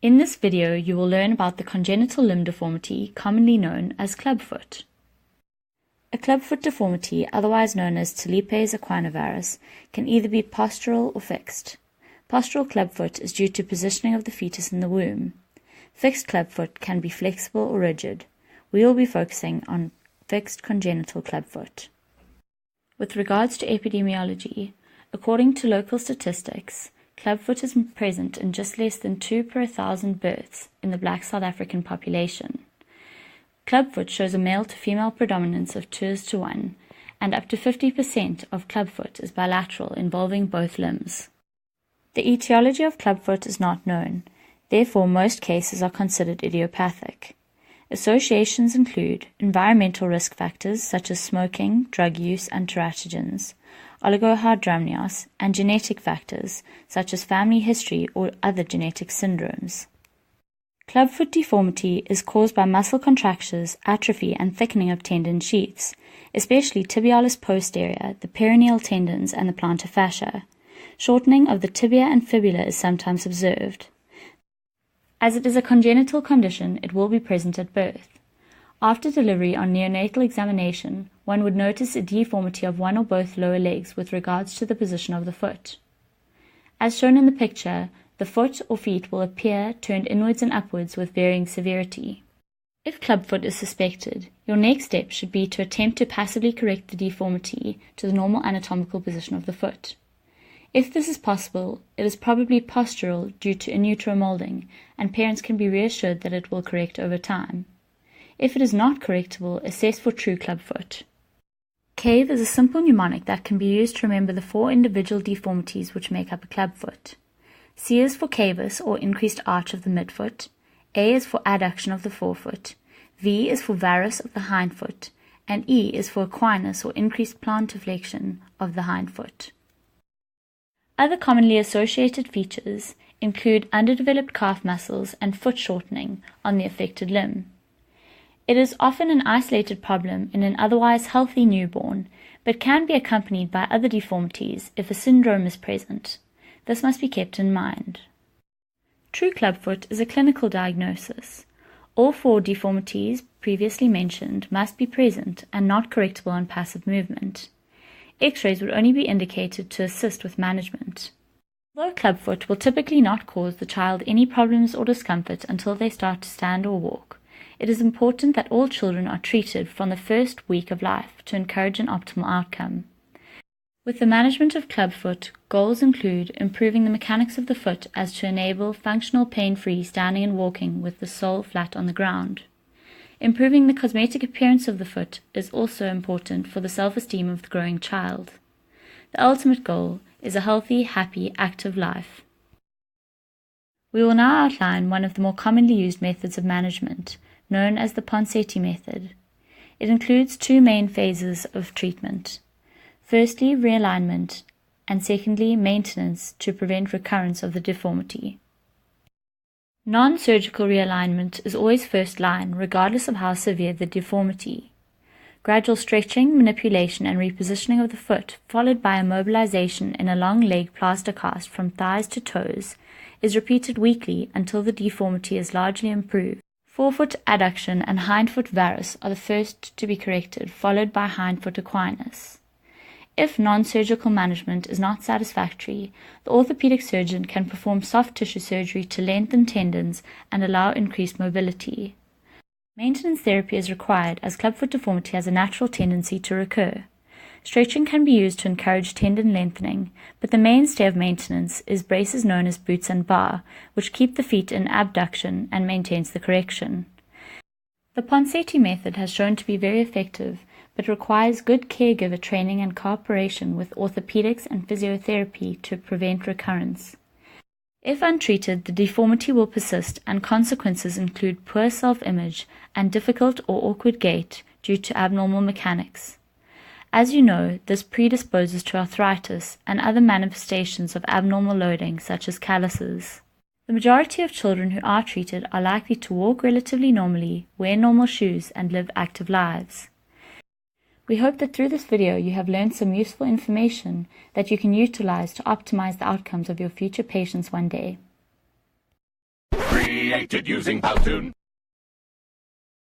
In this video, you will learn about the congenital limb deformity commonly known as clubfoot. A clubfoot deformity, otherwise known as Talipes equinovarus, can either be postural or fixed. Postural clubfoot is due to positioning of the fetus in the womb. Fixed clubfoot can be flexible or rigid. We will be focusing on fixed congenital clubfoot. With regards to epidemiology, according to local statistics, clubfoot is present in just less than 2 per 1,000 births in the Black South African population. Clubfoot shows a male to female predominance of 2:1, and up to 50% of clubfoot is bilateral, involving both limbs. The etiology of clubfoot is not known, therefore most cases are considered idiopathic. Associations include environmental risk factors such as smoking, drug use, and teratogens, oligohydramnios, and genetic factors such as family history or other genetic syndromes. Clubfoot deformity is caused by muscle contractures, atrophy, and thickening of tendon sheaths, especially tibialis posterior, the peroneal tendons, and the plantar fascia. Shortening of the tibia and fibula is sometimes observed. As it is a congenital condition, it will be present at birth. After delivery on neonatal examination, one would notice a deformity of one or both lower legs with regards to the position of the foot. As shown in the picture, the foot or feet will appear turned inwards and upwards with varying severity. If clubfoot is suspected, your next step should be to attempt to passively correct the deformity to the normal anatomical position of the foot. If this is possible, it is probably postural due to in utero molding, and parents can be reassured that it will correct over time. If it is not correctable, assess for true clubfoot. CAVE is a simple mnemonic that can be used to remember the 4 individual deformities which make up a clubfoot. C is for cavus, or increased arch of the midfoot. A is for adduction of the forefoot. V is for varus of the hindfoot. And E is for equinus, or increased plantarflexion of the hindfoot. Other commonly associated features include underdeveloped calf muscles and foot shortening on the affected limb. It is often an isolated problem in an otherwise healthy newborn, but can be accompanied by other deformities if a syndrome is present. This must be kept in mind. True clubfoot is a clinical diagnosis. All 4 deformities previously mentioned must be present and not correctable on passive movement. X-rays would only be indicated to assist with management. Although clubfoot will typically not cause the child any problems or discomfort until they start to stand or walk, it is important that all children are treated from the first week of life to encourage an optimal outcome. With the management of clubfoot, goals include improving the mechanics of the foot as to enable functional pain-free standing and walking with the sole flat on the ground. Improving the cosmetic appearance of the foot is also important for the self-esteem of the growing child. The ultimate goal is a healthy, happy, active life. We will now outline one of the more commonly used methods of management, known as the Ponseti method. It includes 2 main phases of treatment. Firstly, realignment, and secondly, maintenance to prevent recurrence of the deformity. Non-surgical realignment is always first line, regardless of how severe the deformity. Gradual stretching, manipulation, and repositioning of the foot, followed by immobilization in a long leg plaster cast from thighs to toes, is repeated weekly until the deformity is largely improved. Forefoot adduction and hindfoot varus are the first to be corrected, followed by hindfoot equinus. If non-surgical management is not satisfactory, the orthopedic surgeon can perform soft tissue surgery to lengthen tendons and allow increased mobility. Maintenance therapy is required as clubfoot deformity has a natural tendency to recur. Stretching can be used to encourage tendon lengthening, but the mainstay of maintenance is braces known as boots and bar, which keep the feet in abduction and maintains the correction. The Ponseti method has shown to be very effective, but requires good caregiver training and cooperation with orthopedics and physiotherapy to prevent recurrence. If untreated, the deformity will persist, and consequences include poor self-image and difficult or awkward gait due to abnormal mechanics. As you know, this predisposes to arthritis and other manifestations of abnormal loading such as calluses. The majority of children who are treated are likely to walk relatively normally, wear normal shoes, and live active lives. We hope that through this video you have learned some useful information that you can utilize to optimize the outcomes of your future patients one day. created using Powtoon.